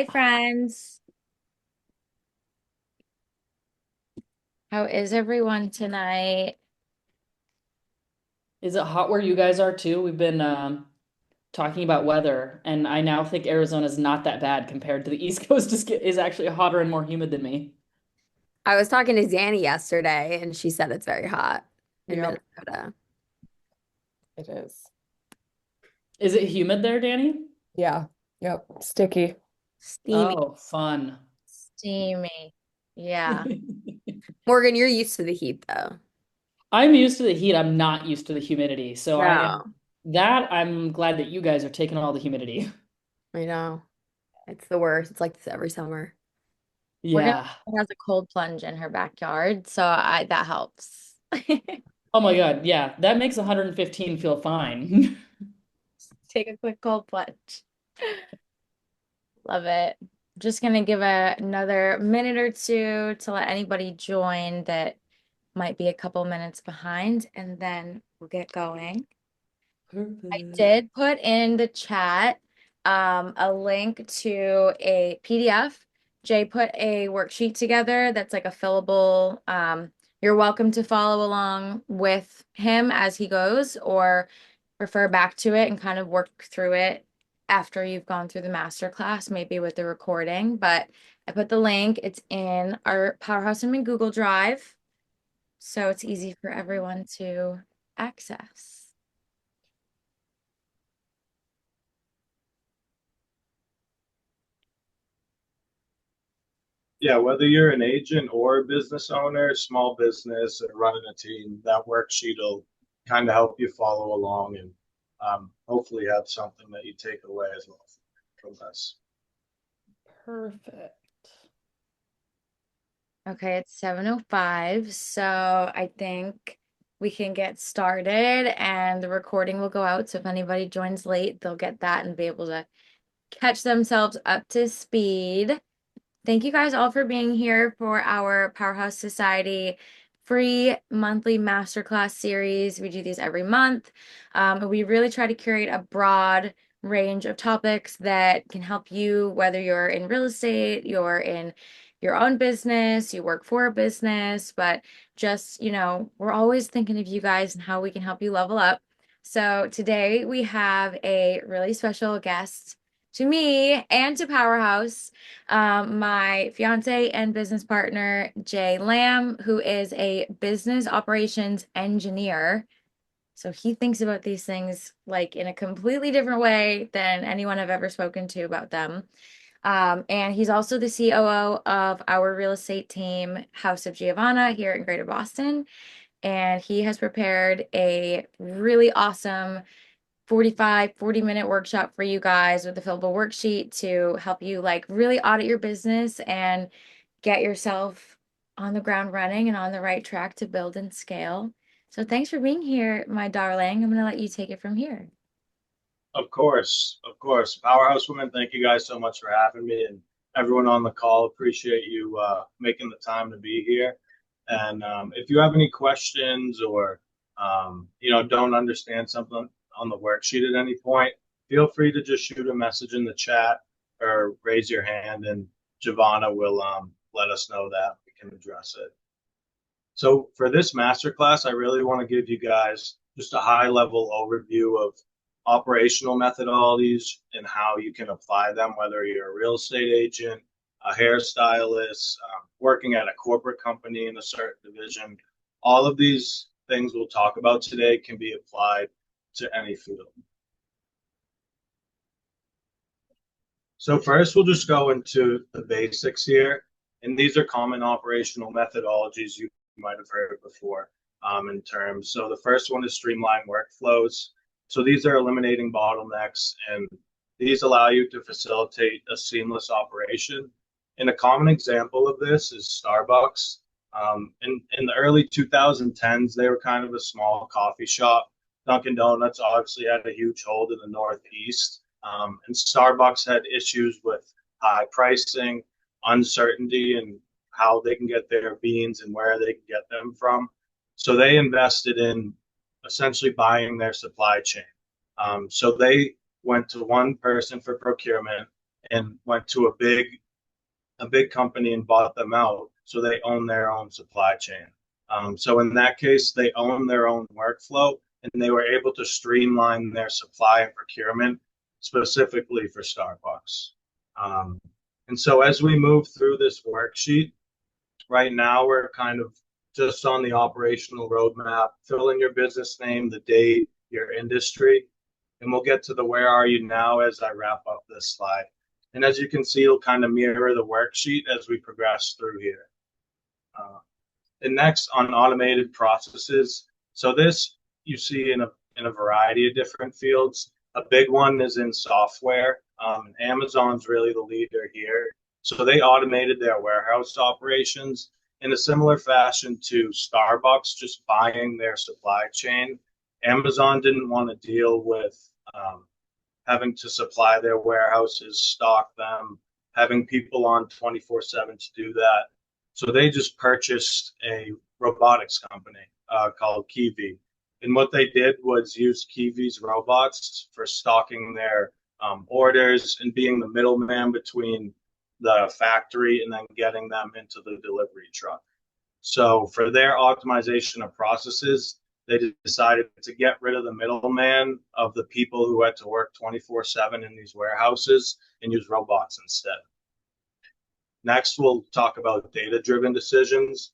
Hi, friends. How is everyone tonight? Is it hot where you guys are too? We've been talking about weather, and I now think Arizona is not that bad compared to the East Coast is actually hotter and more humid than me. I was talking to Zanny yesterday, and she said it's very hot in Yep. Minnesota. It is. Is it humid there, Danny? Yeah. Yep. Sticky. Steamy, Oh, fun. steamy. Yeah. Morgan, you're used to the heat, though. I'm used to the heat. I'm not used to the humidity. So No, I'm glad that you guys are taking all the humidity. I know. It's the worst. It's like this every summer. Morgan Yeah. has a cold plunge in her backyard, so I that helps. Oh my God. Yeah. That makes 115 feel fine. Take a quick cold plunge. Love it. Just gonna give another minute or two to let anybody join that might be a couple minutes behind, and then we'll get going. I Perfect. did put in the chat a link to a PDF. Jay put a worksheet together that's like a fillable. You're welcome to follow along with him as he goes, or refer back to it and kind of work through it after you've gone through the master class, maybe with the recording. But I put the link, it's in our Powerhouse and Google Drive, so it's easy for everyone to access. Yeah, whether you're an agent or a business owner, small business, or running a team, that worksheet will kind of help you follow along and hopefully have something that you take away as well from this. Perfect. Okay, it's 7:05, so I think we can get started and the recording will go out. So if anybody joins late, they'll get that and be able to catch themselves up to speed. Thank you guys all for being here for our Powerhouse Society free monthly masterclass series. We do these every month. We really try to curate a broad range of topics that can help you, whether you're in real estate, you're in your own business, you work for a business, but just, we're always thinking of you guys and how we can help you level up. So today we have a really special guest to me and to Powerhouse, my fiance and business partner, Jay Lamb, who is a business operations engineer. So he thinks about these things like in a completely different way than anyone I've ever spoken to about them. And he's also the COO of our real estate team, House of Giavanna, here in Greater Boston. And he has prepared a really awesome 40-minute workshop for you guys with a fillable worksheet to help you like really audit your business and get yourself on the ground running and on the right track to build and scale. So thanks for being here, my darling. I'm going to let you take it from here. Of course, of course. Powerhouse Women, thank you guys so much for having me and everyone on the call. Appreciate you making the time to be here. And if you have any questions or don't understand something on the worksheet at any point, feel free to just shoot a message in the chat or raise your hand, and Giovanna will let us know that we can address it. So for this masterclass, I really want to give you guys just a high level overview of operational methodologies and how you can apply them, whether you're a real estate agent, a hairstylist, working at a corporate company in a certain division. All of these things we'll talk about today can be applied to any field. So first, we'll just go into the basics here. And these are common operational methodologies you might have heard before in terms. So the first one is streamline workflows. So these are eliminating bottlenecks, and these allow you to facilitate a seamless operation. And a common example of this is Starbucks. In the early 2010s, they were kind of a small coffee shop. Dunkin' Donuts obviously had a huge hold in the Northeast, and Starbucks had issues with high pricing, uncertainty, and how they can get their beans and where they can get them from. So they invested in essentially buying their supply chain. So they went to one person for procurement. and went to a big company and bought them out. So they own their own supply chain. So in that case, they own their own workflow, and they were able to streamline their supply and procurement specifically for Starbucks. And so as we move through this worksheet, right now we're kind of just on the operational roadmap. Fill in your business name, the date, your industry, and we'll get to the where are you now as I wrap up this slide. And as you can see, it'll kind of mirror the worksheet as we progress through here. And next on automated processes. So this you see in a variety of different fields. A big one is in software. Amazon's really the leader here. So they automated their warehouse operations in a similar fashion to Starbucks just buying their supply chain. Amazon didn't want to deal with having to supply their warehouses, stock them, having people on 24/7 to do that. So they just purchased a robotics company called Kiwi. And what they did was use Kiwi's robots for stocking their orders and being the middleman between the factory and then getting them into the delivery truck. So for their optimization of processes, they decided to get rid of the middleman of the people who had to work 24/7 in these warehouses and use robots instead. Next, we'll talk about data-driven decisions.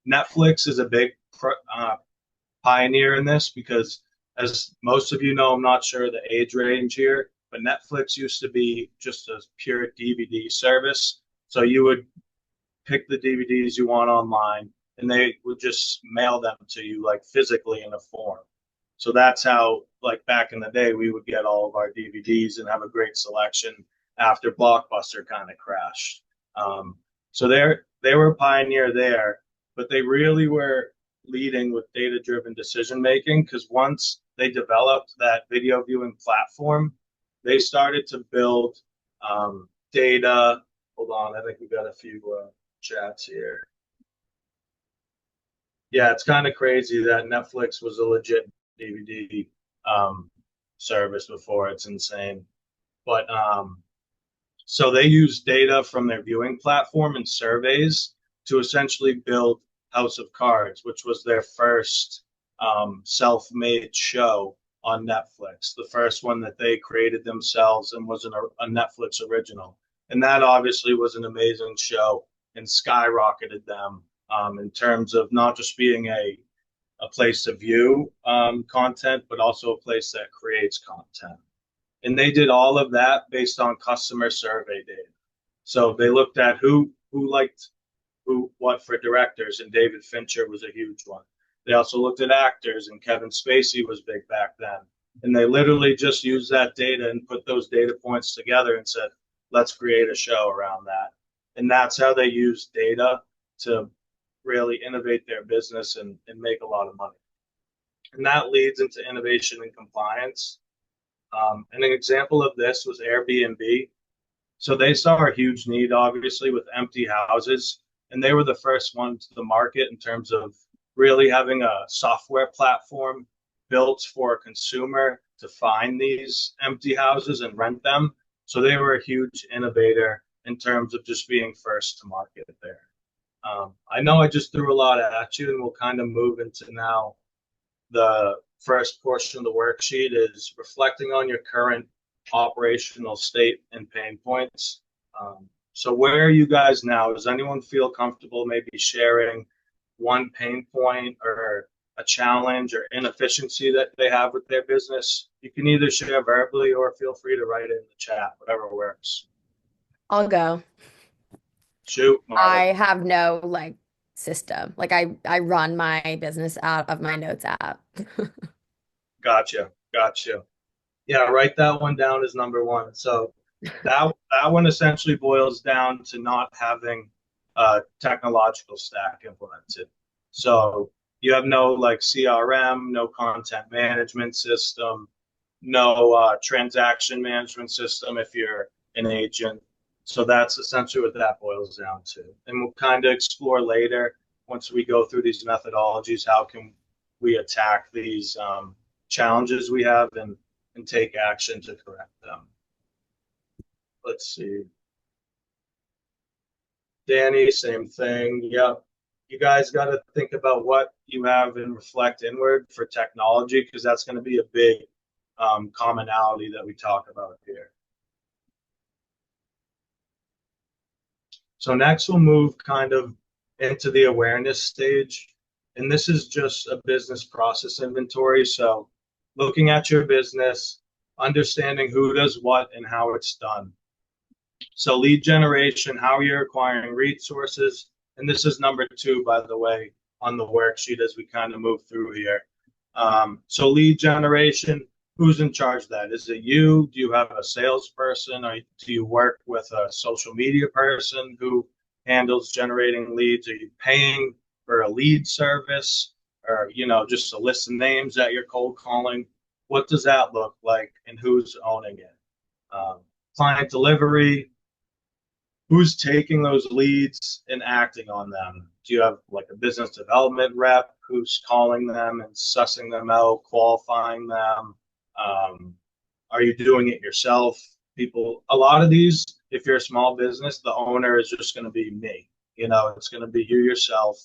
Netflix is a big pioneer in this because, as most of you know, I'm not sure the age range here, but Netflix used to be just a pure DVD service. So you would pick the DVDs you want online, and they would just mail them to you like physically in a form. So that's how, like back in the day, we would get all of our DVDs and have a great selection after Blockbuster kind of crashed. So they were a pioneer there, but they really were leading with data-driven decision making because once they developed that video viewing platform, they started to build data. Hold on, I think we got a few chats here. Yeah, it's kind of crazy that Netflix was a legit DVD service before. It's insane. But so they use data from their viewing platform and surveys to essentially build House of Cards, which was their first self-made show on Netflix, the first one that they created themselves and was a Netflix original. And that obviously was an amazing show and skyrocketed them in terms of not just being a place to view content, but also a place that creates content. And they did all of that based on customer survey data. So they looked at who liked what for directors, and David Fincher was a huge one. They also looked at actors, and Kevin Spacey was big back then. And they literally just used that data and put those data points together and said, let's create a show around that. And that's how they use data to really innovate their business and make a lot of money. And that leads into innovation and compliance. And an example of this was Airbnb. So they saw a huge need, obviously, with empty houses. And they were the first one to the market in terms of really having a software platform built for a consumer to find these empty houses and rent them. So they were a huge innovator in terms of just being first to market there. I know I just threw a lot at you, and we'll kind of move into now the first portion of the worksheet is reflecting on your current operational state and pain points. So where are you guys now? Does anyone feel comfortable maybe sharing one pain point or a challenge or inefficiency that they have with their business? You can either share verbally or feel free to write it in the chat, whatever works. I'll go. Shoot, Marley. I have no system. I run my business out of my notes app. Gotcha. Yeah, write that one down as number one. So that one essentially boils down to not having a technological stack implemented. So you have no CRM, no content management system, no transaction management system if you're an agent. So that's essentially what that boils down to. And we'll kind of explore later, once we go through these methodologies, how can we attack these challenges we have and take action to correct them. let's see. Danny, same thing. Yep. You guys got to think about what you have and reflect inward for technology, because that's going to be a big commonality that we talk about here. So next we'll move kind of into the awareness stage. And this is just a business process inventory. So looking at your business, understanding who does what and how it's done. So lead generation, how you're acquiring resources. And this is number 2, by the way, on the worksheet as we kind of move through here. So lead generation, who's in charge of that? Is it you? Do you have a salesperson? Or do you work with a social media person who handles generating leads? Are you paying for a lead service, or, you know, just a list of names that you're cold calling? What does that look like, and who's owning it? Client delivery, who's taking those leads and acting on them? Do you have like a business development rep who's calling them and sussing them out, qualifying them? Are you doing it yourself? People, a lot of these, if you're a small business, the owner is just going to be me. You know, it's going to be you yourself,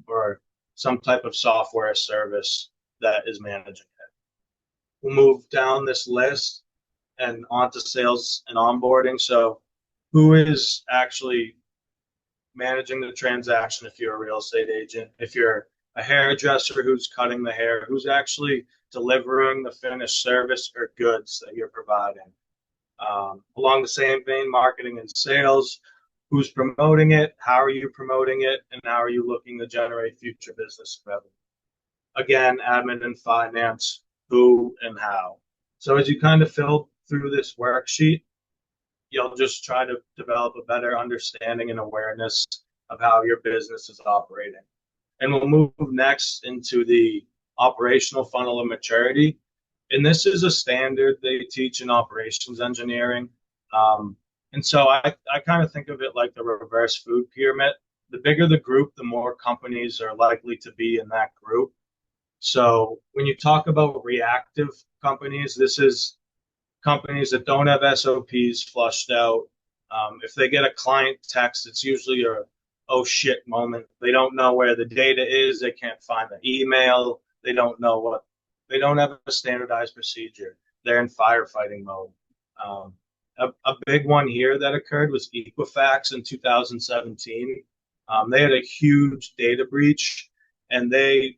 or some type of software service that is managing it. We'll move down this list and onto sales and onboarding. So who is actually managing the transaction if you're a real estate agent? If you're a hairdresser, who's cutting the hair? Who's actually delivering the finished service or goods that you're providing? Along the same vein, marketing and sales, who's promoting it? How are you promoting it? And how are you looking to generate future business revenue? Again, admin and finance, who and how. So as you kind of fill through this worksheet, you'll just try to develop a better understanding and awareness of how your business is operating. And we'll move next into the operational funnel of maturity. And this is a standard they teach in operations engineering. And so I kind of think of it like the reverse food pyramid. The bigger the group, the more companies are likely to be in that group. So when you talk about reactive companies, this is companies that don't have SOPs flushed out. If they get a client text, it's usually a oh shit moment. They don't know where the data is. They can't find the email. They don't know what, they don't have a standardized procedure. They're in firefighting mode. A big one here that occurred was Equifax in 2017. They had a huge data breach, and they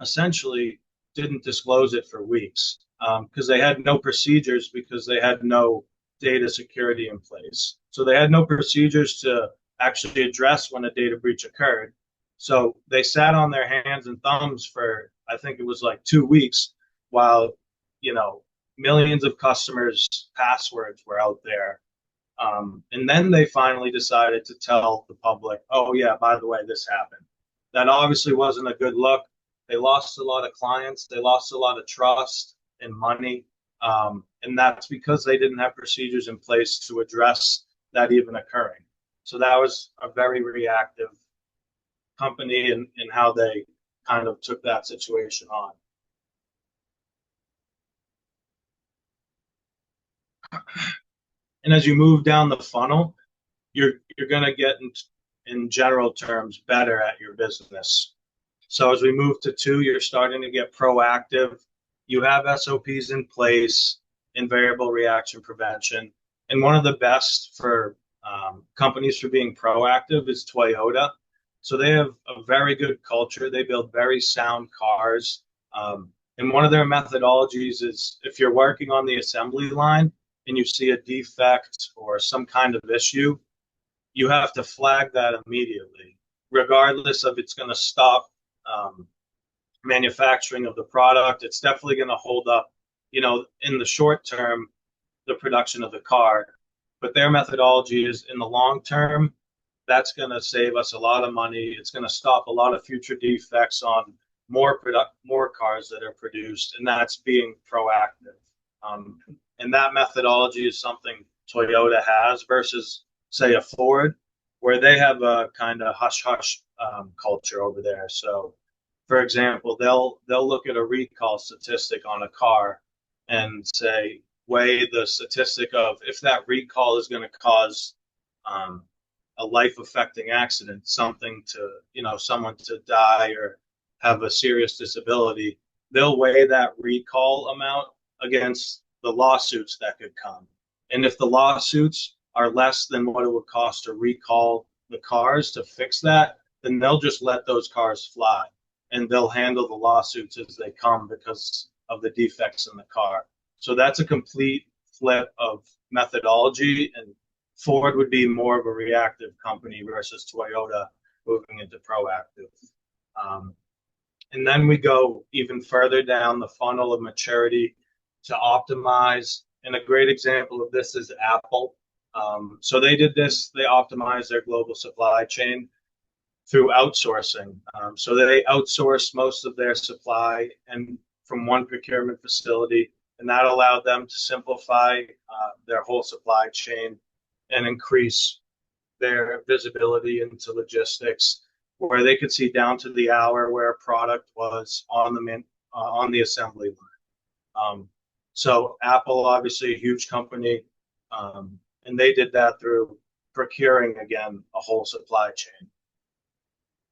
essentially didn't disclose it for weeks, because they had no procedures, because they had no data security in place. So they had no procedures to actually address when a data breach occurred. So they sat on their hands and thumbs for, I think it was like 2 weeks, while, you know, millions of customers' passwords were out there. And then they finally decided to tell the public, oh yeah, by the way, this happened. That obviously wasn't a good look. They lost a lot of clients. They lost a lot of trust and money. And that's because they didn't have procedures in place to address that even occurring. So that was a very reactive company in how they kind of took that situation on. And as you move down the funnel, you're going to get, in general terms, better at your business. So as we move to 2, you're starting to get proactive. You have SOPs in place in variable reaction prevention. And one of the best for companies for being proactive is Toyota. So they have a very good culture. They build very sound cars. And one of their methodologies is, if you're working on the assembly line and you see a defect or some kind of issue, you have to flag that immediately, regardless of it's going to stop manufacturing of the product. It's definitely going to hold up, you know, in the short term, the production of the car. But their methodology is, in the long term, that's going to save us a lot of money. It's going to stop a lot of future defects on more cars that are produced, and that's being proactive. And that methodology is something Toyota has versus, say, a Ford, where they have a kind of hush-hush culture over there. So, for example, they'll look at a recall statistic on a car and say, weigh the statistic of if that recall is going to cause a life-affecting accident, something to, someone to die or have a serious disability, they'll weigh that recall amount against the lawsuits that could come. And if the lawsuits are less than what it would cost to recall the cars to fix that, then they'll just let those cars fly and they'll handle the lawsuits as they come because of the defects in the car. So that's a complete flip of methodology, and Ford would be more of a reactive company versus Toyota moving into proactive. And then we go even further down the funnel of maturity to optimize. And a great example of this is Apple. So they did this, they optimized their global supply chain through outsourcing. So they outsourced most of their supply and from one procurement facility, and that allowed them to simplify their whole supply chain and increase their visibility into logistics, where they could see down to the hour where a product was on the assembly line. So Apple, obviously a huge company, and they did that through procuring, again, a whole supply chain.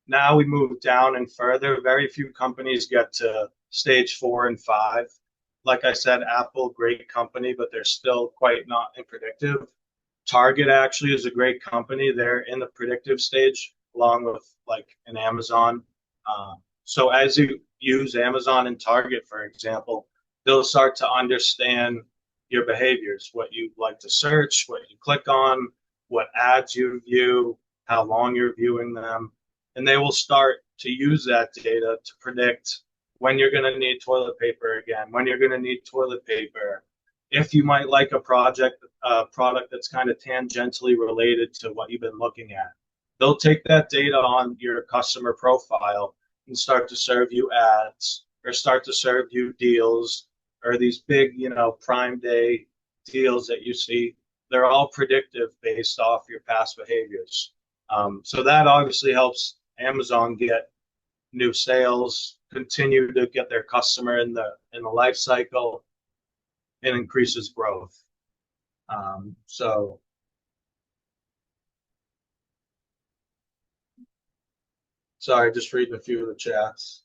Now we move down and further. Very few companies get to stage 4 and 5. Like I said, Apple, great company, but they're still quite not in predictive. Target actually is a great company. They're in the predictive stage along with like an Amazon. So as you use Amazon and Target, for example, they'll start to understand your behaviors, what you like to search, what you click on, what ads you view, how long you're viewing them. And they will start to use that data to predict when you're going to need toilet paper again, when you're going to need toilet paper, if you might like a product that's kind of tangentially related to what you've been looking at. They'll take that data on your customer profile and start to serve you ads or start to serve you deals or these big, Prime Day deals that you see. They're all predictive based off your past behaviors. So that obviously helps Amazon get new sales, continue to get their customer in the life cycle, and increases growth. Sorry, just reading a few of the chats.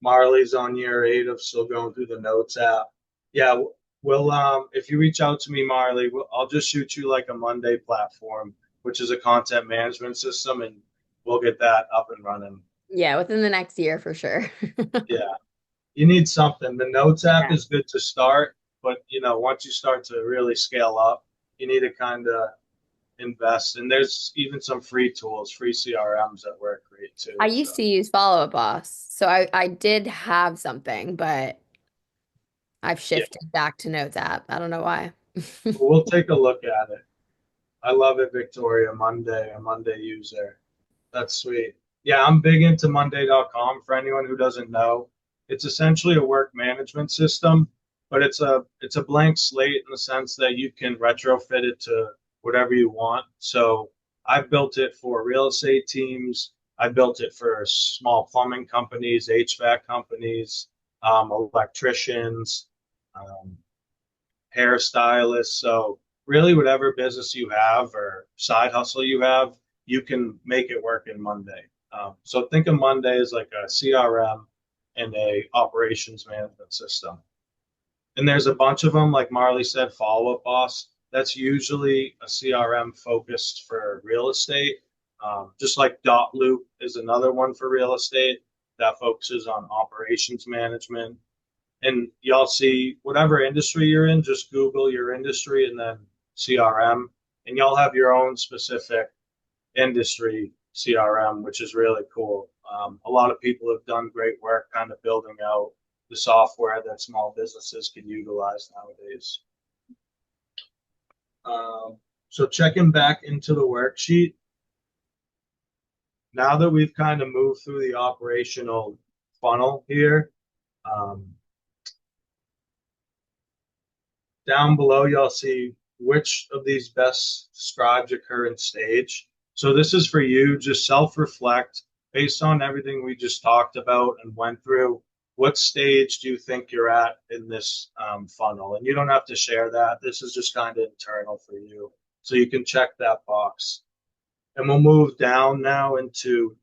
Marley's on year 8 of still going through the notes app. Yeah, we'll if you reach out to me, Marley, I'll just shoot you like a Monday platform, which is a content management system, and we'll get that up and running. Yeah, within the next year for sure. Yeah, you need something. The notes app is good to start, but once you start to really scale up, you need to kind of invest. And there's even some free tools, free CRMs that work great too. I used to use Follow Up Boss, so I did have something, but I've shifted back to Notes app. I don't know why. We'll take a look at it. I love it, Victoria. A Monday user. That's sweet. Yeah, I'm big into Monday.com. For anyone who doesn't know, it's essentially a work management system, but it's a blank slate in the sense that you can retrofit it to whatever you want. So I built it for real estate teams. I built it for small plumbing companies, HVAC companies, electricians, hairstylists. So really whatever business you have or side hustle you have, you can make it work in Monday. So think of Monday as like a CRM and a operations management system. And there's a bunch of them, like Marley said, Follow Up Boss. That's usually a CRM focused for real estate. Just like Dot Loop is another one for real estate that focuses on operations management. And y'all see whatever industry you're in, just Google your industry and then CRM, and y'all have your own specific industry CRM, which is really cool. A lot of people have done great work kind of building out the software that small businesses can utilize nowadays. So checking back into the worksheet, now that we've kind of moved through the operational funnel here, down below, y'all see which of these best describes your current stage. So this is for you, just self-reflect based on everything we just talked about and went through. what stage do you think you're at in this funnel? And you don't have to share that. This is just kind of internal for you. So you can check that box. And we'll move down now into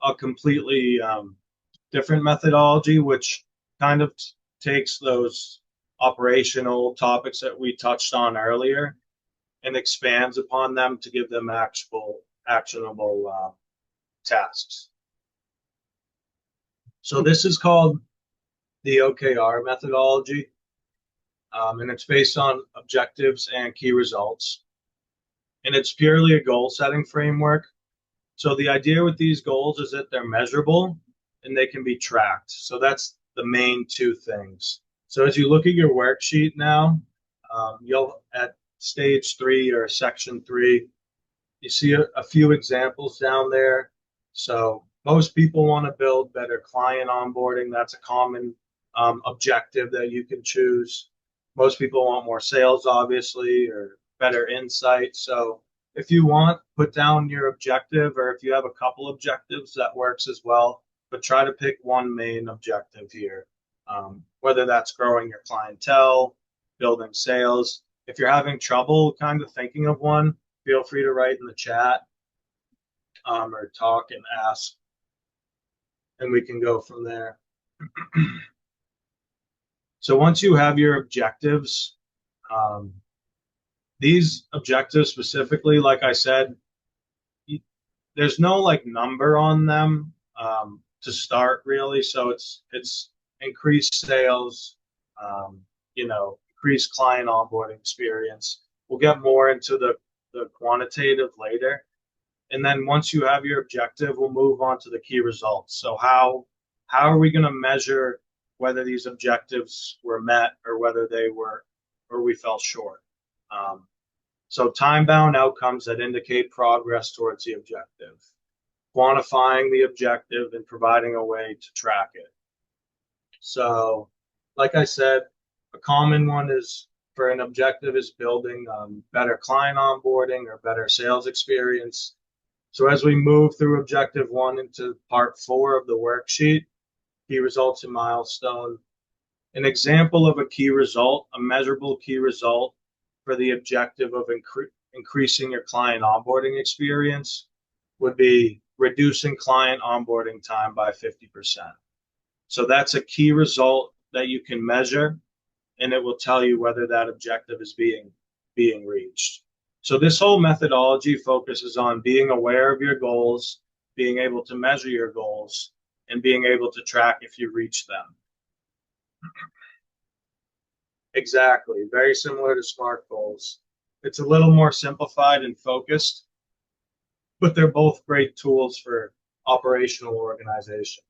a completely different methodology, which kind of takes those operational topics that we touched on earlier and expands upon them to give them actionable tasks. So this is called the OKR methodology, and it's based on objectives and key results. And it's purely a goal-setting framework. So the idea with these goals is that they're measurable and they can be tracked. So that's the main two things. So as you look at your worksheet now, you'll at stage 3 or section 3, you see a few examples down there. So most people want to build better client onboarding. That's a common objective that you can choose. Most people want more sales, obviously, or better insight. So if you want, put down your objective, or if you have a couple objectives, that works as well. But try to pick one main objective here, whether that's growing your clientele, building sales. If you're having trouble kind of thinking of one, feel free to write in the chat or talk and ask, and we can go from there. So once you have your objectives, these objectives specifically, like I said, there's no like number on them to start really. So it's increased sales, increased client onboarding experience. We'll get more into the quantitative later. And then once you have your objective, we'll move on to the key results. So how are we going to measure whether these objectives were met or whether they were, or we fell short? So time-bound outcomes that indicate progress towards the objective, quantifying the objective and providing a way to track it. So like I said, a common one is for an objective is building better client onboarding or better sales experience. So as we move through objective 1 into part 4 of the worksheet, key results and milestone, an example of a key result, a measurable key result for the objective of increasing your client onboarding experience would be reducing client onboarding time by 50%. So that's a key result that you can measure, and it will tell you whether that objective is being reached. So this whole methodology focuses on being aware of your goals, being able to measure your goals, and being able to track if you reach them. Exactly, very similar to SMART goals. It's a little more simplified and focused, but they're both great tools for operational organization.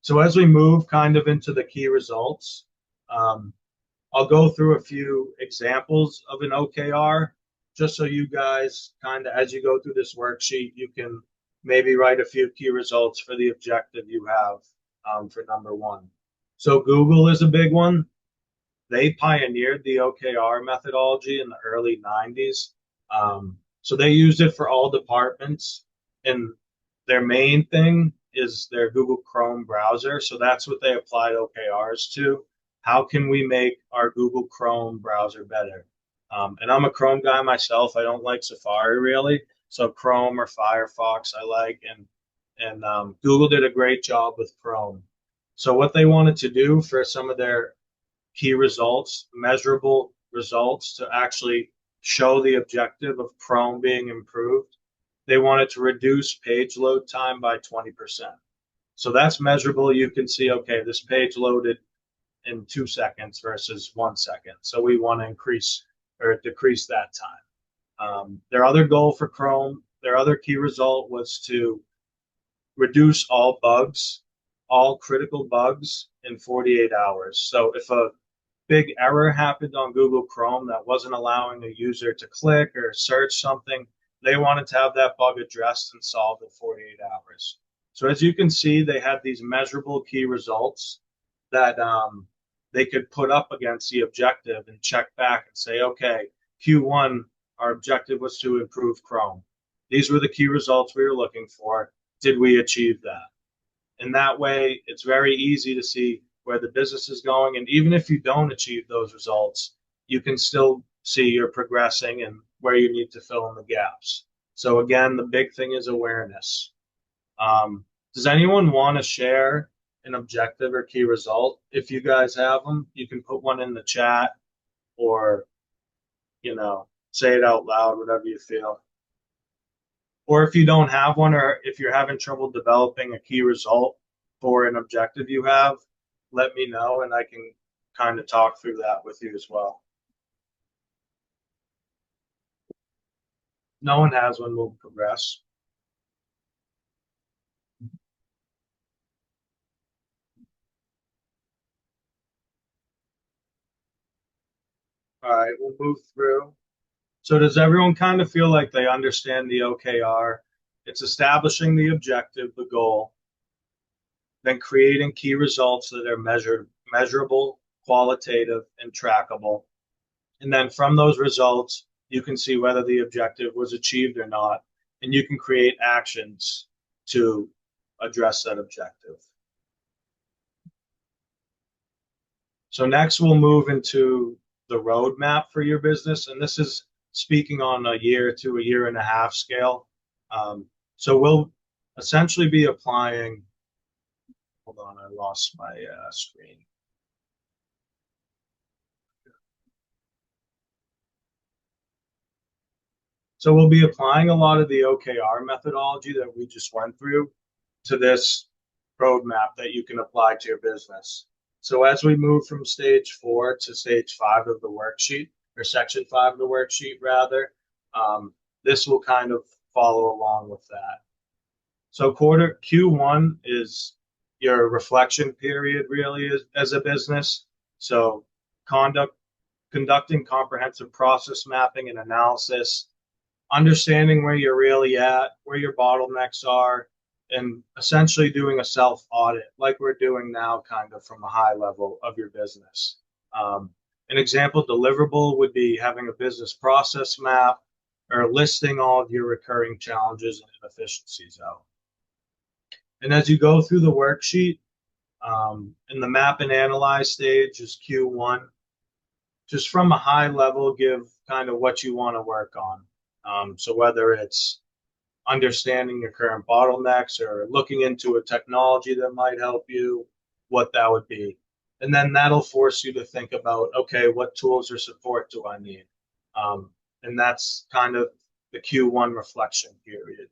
So as we move kind of into the key results, I'll go through a few examples of an OKR, just so you guys kind of, as you go through this worksheet, you can maybe write a few key results for the objective you have for number 1. So Google is a big one. They pioneered the OKR methodology in the early 90s. So they used it for all departments, and their main thing is their Google Chrome browser. So that's what they applied OKRs to. How can we make our Google Chrome browser better? And I'm a Chrome guy myself. I don't like Safari really. So Chrome or Firefox I like, and Google did a great job with Chrome. So what they wanted to do for some of their key results, measurable results to actually show the objective of Chrome being improved, they wanted to reduce page load time by 20%. So that's measurable. You can see, okay, this page loaded in 2 seconds versus 1 second. So we want to increase or decrease that time. Their other goal for Chrome, their other key result was to reduce all bugs, all critical bugs in 48 hours. So if a big error happened on Google Chrome that wasn't allowing a user to click or search something, they wanted to have that bug addressed and solved in 48 hours. So as you can see, they had these measurable key results that they could put up against the objective and check back and say, okay, Q1, our objective was to improve Chrome. These were the key results we were looking for. Did we achieve that? And that way, it's very easy to see where the business is going. And even if you don't achieve those results, you can still see you're progressing and where you need to fill in the gaps. So again, the big thing is awareness. Does anyone want to share an objective or key result? If you guys have them, you can put one in the chat or, say it out loud, whatever you feel. Or if you don't have one, or if you're having trouble developing a key result for an objective you have, let me know and I can kind of talk through that with you as well. No one has one, we'll progress. All right, we'll move through. So does everyone kind of feel like they understand the OKR? It's establishing the objective, the goal, then creating key results that are measurable, qualitative, and trackable. And then from those results, you can see whether the objective was achieved or not, and you can create actions to address that objective. So next we'll move into the roadmap for your business, and this is speaking on a year to a year and a half scale. So we'll essentially be applying, hold on, I lost my screen. So we'll be applying a lot of the OKR methodology that we just went through to this roadmap that you can apply to your business. So as we move from stage 4 to stage 5 of the worksheet, or section 5 of the worksheet rather, this will kind of follow along with that. So quarter Q1 is your reflection period really as a business. So conducting comprehensive process mapping and analysis, understanding where you're really at, where your bottlenecks are, and essentially doing a self-audit like we're doing now, kind of from a high level of your business. An example deliverable would be having a business process map or listing all of your recurring challenges and inefficiencies out. And as you go through the worksheet, in the map and analyze stage is Q1, just from a high level, give kind of what you want to work on. So whether it's understanding your current bottlenecks or looking into a technology that might help you, what that would be. And then that'll force you to think about, okay, what tools or support do I need? And that's kind of the Q1 reflection period.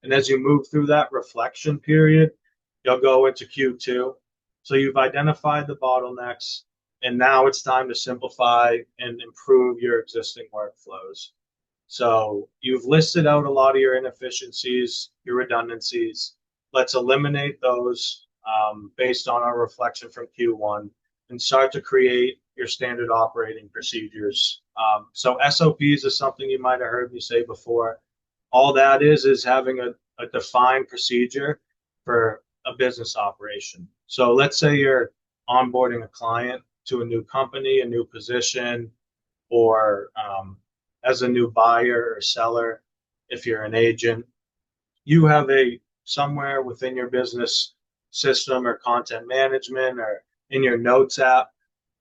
And as you move through that reflection period, you'll go into Q2. So you've identified the bottlenecks, and now it's time to simplify and improve your existing workflows. So you've listed out a lot of your inefficiencies, your redundancies. Let's eliminate those based on our reflection from Q1 and start to create your standard operating procedures. So SOPs is something you might have heard me say before. All that is having a defined procedure for a business operation. So let's say you're onboarding a client to a new company, a new position, or as a new buyer or seller, if you're an agent, you have somewhere within your business system or content management or in your notes app,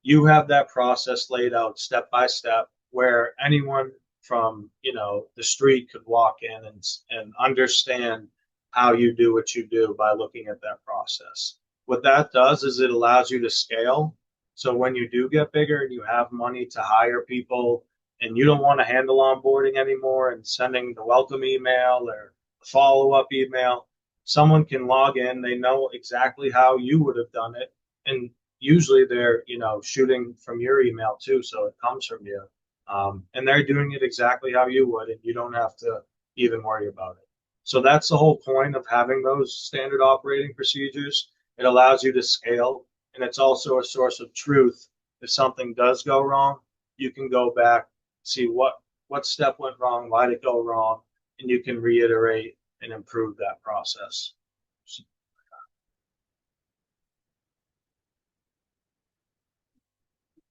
you have that process laid out step by step where anyone from the street could walk in and understand how you do what you do by looking at that process. What that does is it allows you to scale. So when you do get bigger and you have money to hire people and you don't want to handle onboarding anymore and sending the welcome email or the follow-up email, someone can log in. They know exactly how you would have done it. And usually they're, shooting from your email too. So it comes from you. And they're doing it exactly how you would, and you don't have to even worry about it. So that's the whole point of having those standard operating procedures. It allows you to scale, and it's also a source of truth. If something does go wrong, you can go back, see what step went wrong, why did it go wrong, and you can reiterate and improve that process.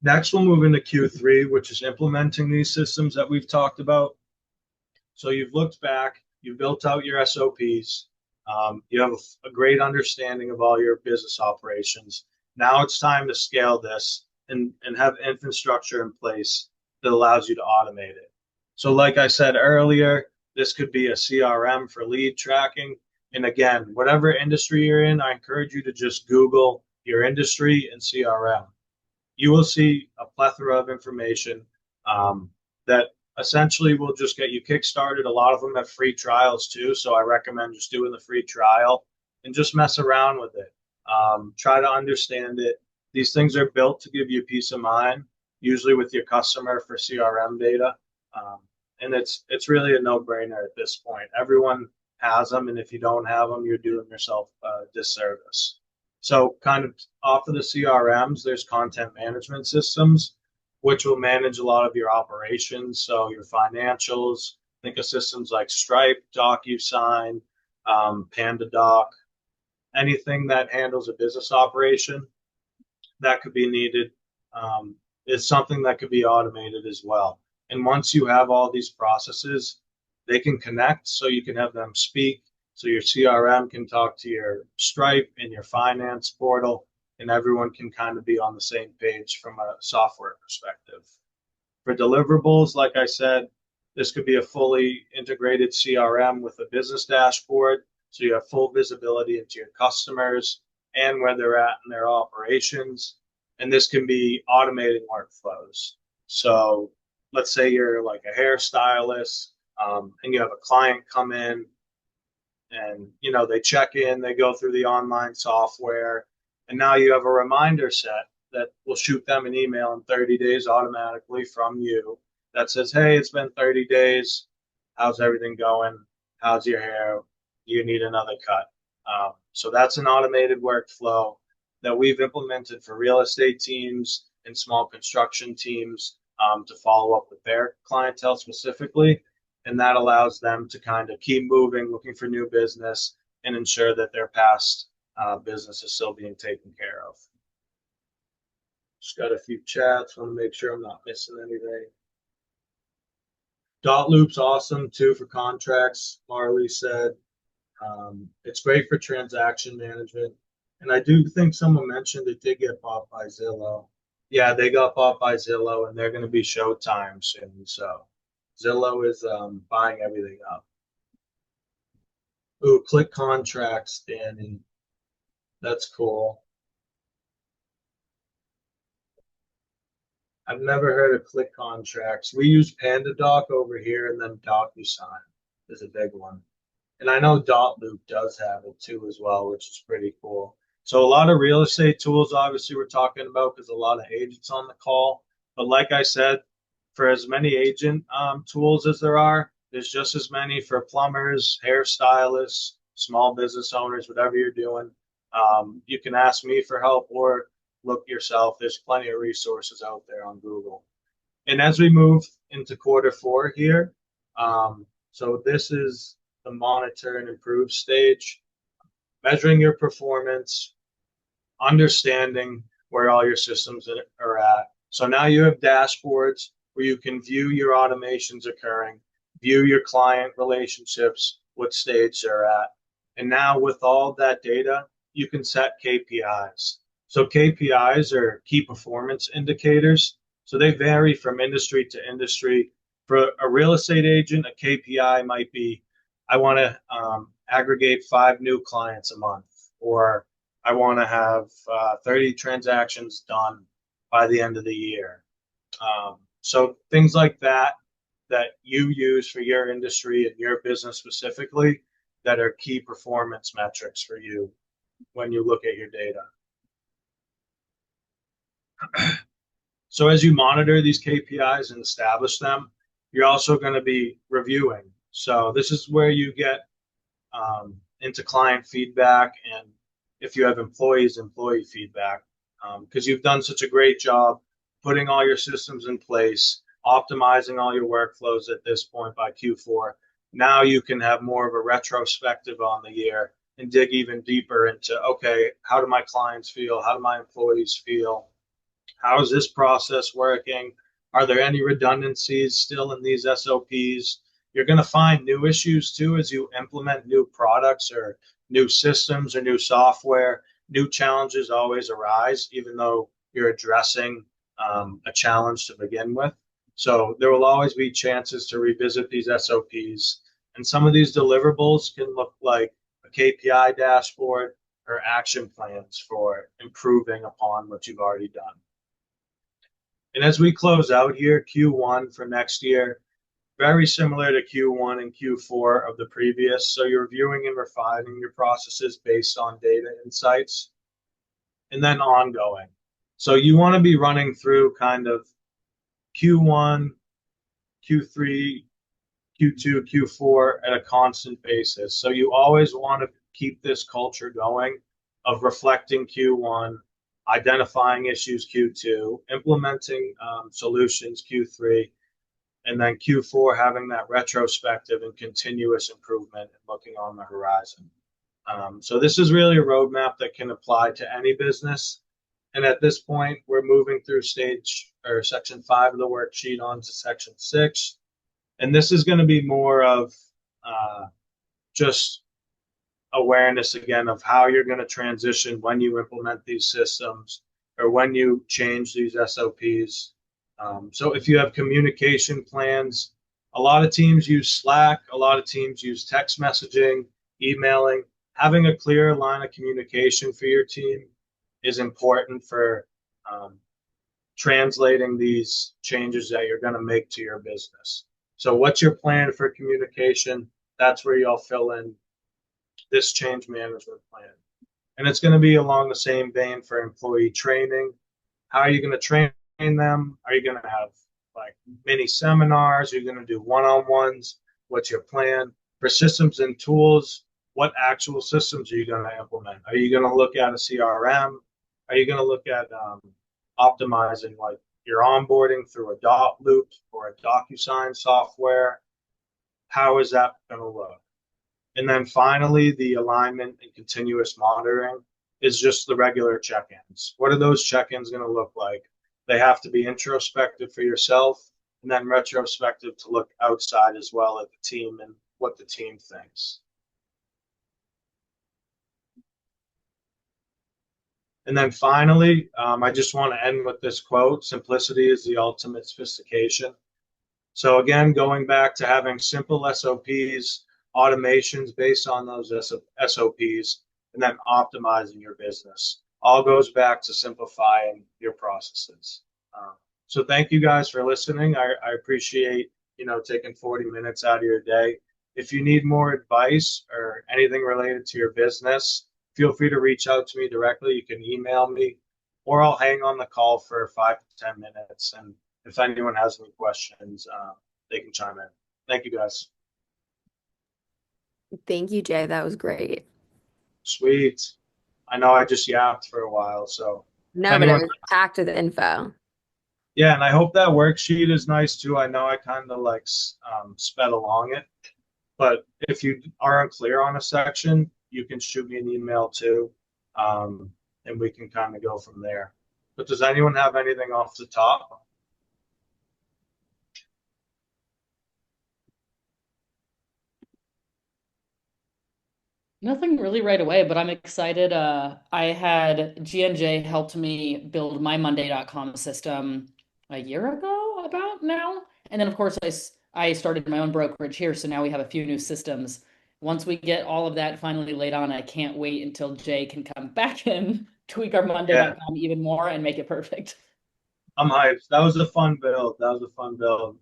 Next, we'll move into Q3, which is implementing these systems that we've talked about. So you've looked back, you've built out your SOPs, You have a great understanding of all your business operations. Now it's time to scale this and have infrastructure in place that allows you to automate it. So, like I said earlier, this could be a CRM for lead tracking. And again, whatever industry you're in, I encourage you to just Google your industry and CRM. You will see a plethora of information that essentially will just get you kickstarted. A lot of them have free trials too, so I recommend just doing the free trial and just mess around with it. Try to understand it. These things are built to give you peace of mind, usually with your customer for CRM data, and it's really a no-brainer at this point. Everyone has them, and if you don't have them, you're doing yourself a disservice. So, kind of off of the CRMs, there's content management systems which will manage a lot of your operations. So your financials, think of systems like Stripe, DocuSign, PandaDoc, anything that handles a business operation that could be needed is something that could be automated as well. And once you have all these processes, they can connect so you can have them speak. So your CRM can talk to your Stripe and your finance portal, and everyone can kind of be on the same page from a software perspective. For deliverables, like I said, this could be a fully integrated CRM with a business dashboard. So you have full visibility into your customers and where they're at in their operations. And this can be automating workflows. So let's say you're like a hairstylist and you have a client come in and, you know, they check in, they go through the online software, and now you have a reminder set that will shoot them an email in 30 days automatically from you that says, hey, it's been 30 days. How's everything going? How's your hair? Do you need another cut? So that's an automated workflow that we've implemented for real estate teams and small construction teams to follow up with their clientele specifically. And that allows them to kind of keep moving, looking for new business, and ensure that their past business is still being taken care of. Just got a few chats. Want to make sure I'm not missing anything. Dot Loop's awesome too for contracts, Marley said. It's great for transaction management. And I do think someone mentioned it did get bought by Zillow. Yeah, they got bought by Zillow, and they're going to be Showtime soon. So Zillow is buying everything up. Ooh, click contracts, Danny. That's cool. I've never heard of click contracts. We use PandaDoc over here, and then DocuSign is a big one. And I know Dotloop does have it too as well, which is pretty cool. So a lot of real estate tools, obviously, we're talking about because a lot of agents on the call. But like I said, for as many agent tools as there are, there's just as many for plumbers, hairstylists, small business owners, whatever you're doing. You can ask me for help or look yourself. There's plenty of resources out there on Google. And as we move into Q4 here, so this is the monitor and improve stage, measuring your performance, understanding where all your systems are at. So now you have dashboards where you can view your automations occurring, view your client relationships, what stage they're at. And now with all that data, you can set KPIs. So KPIs are key performance indicators. So they vary from industry to industry. For a real estate agent, a KPI might be, I want to aggregate 5 new clients a month, or I want to have 30 transactions done by the end of the year. So things like that you use for your industry and your business specifically that are key performance metrics for you when you look at your data. So as you monitor these KPIs and establish them, you're also going to be reviewing. So this is where you get into client feedback, and if you have employees, employee feedback, because you've done such a great job putting all your systems in place, optimizing all your workflows at this point by Q4. Now you can have more of a retrospective on the year and dig even deeper into, okay, how do my clients feel? How do my employees feel? How is this process working? Are there any redundancies still in these SOPs? You're going to find new issues too as you implement new products or new systems or new software. New challenges always arise, even though you're addressing a challenge to begin with. So there will always be chances to revisit these SOPs. And some of these deliverables can look like a KPI dashboard or action plans for improving upon what you've already done. And as we close out here, Q1 for next year, very similar to Q1 and Q4 of the previous. So you're reviewing and refining your processes based on data insights, and then ongoing. So you want to be running through kind of Q1, Q3, Q2, Q4 at a constant basis. So you always want to keep this culture going of reflecting Q1, identifying issues Q2, implementing solutions Q3, and then Q4 having that retrospective and continuous improvement and looking on the horizon. So this is really a roadmap that can apply to any business. And at this point, we're moving through stage or section 5 of the worksheet on to section 6. And this is going to be more of just awareness again of how you're going to transition when you implement these systems or when you change these SOPs. So if you have communication plans, a lot of teams use Slack, a lot of teams use text messaging, emailing. Having a clear line of communication for your team is important for translating these changes that you're going to make to your business. So what's your plan for communication? That's where you'll fill in this change management plan. And it's going to be along the same vein for employee training. How are you going to train them? Are you going to have like mini seminars? Are you going to do one-on-ones? What's your plan? For systems and tools, what actual systems are you going to implement? Are you going to look at a CRM? Are you going to look at optimizing like your onboarding through a dot loop or a DocuSign software? How is that going to look? And then finally, the alignment and continuous monitoring is just the regular check-ins. What are those check-ins going to look like? They have to be introspective for yourself and then retrospective to look outside as well at the team and what the team thinks. And then finally, I just want to end with this quote: simplicity is the ultimate sophistication. So again, going back to having simple SOPs, automations based on those SOPs, and then optimizing your business. All goes back to simplifying your processes. So thank you guys for listening. I appreciate, taking 40 minutes out of your day. If you need more advice or anything related to your business, feel free to reach out to me directly. You can email me, or I'll hang on the call for 5 to 10 minutes. And if anyone has any questions, they can chime in. Thank you, guys. Thank you, Jay. That was great. Sweet. I know I just yapped for a while, so No, but it was packed with info. yeah, and I hope that worksheet is nice too. I know I kind of like sped along it, but if you are unclear on a section, you can shoot me an email too, and we can kind of go from there. But does anyone have anything off the top? Nothing really right away, but I'm excited. I had G&J helped me build my Monday.com system a year ago, about now. And then, of course, I started my own brokerage here, so now we have a few new systems. Once we get all of that finally laid on, I can't wait until Jay can come back and tweak our Monday.com even more and make it perfect. I'm hyped. That was a fun build.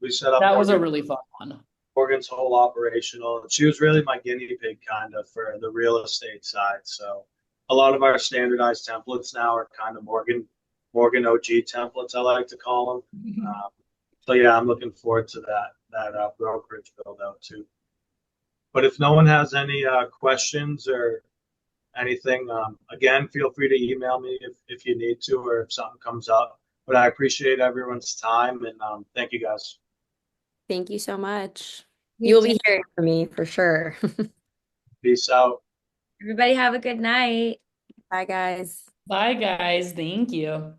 We set up. That was a really fun one. Morgan's whole operational. She was really my guinea pig kind of for the real estate side. So a lot of our standardized templates now are kind of Morgan OG templates, I like to call them. So yeah, I'm looking forward to that brokerage build out too. But if no one has any questions or anything, again, feel free to email me if you need to or if something comes up. But I appreciate everyone's time and thank you guys. Thank you so much. You'll be hearing from me for sure. Peace out. Everybody have a good night. Bye, guys. Bye, guys. Thank you.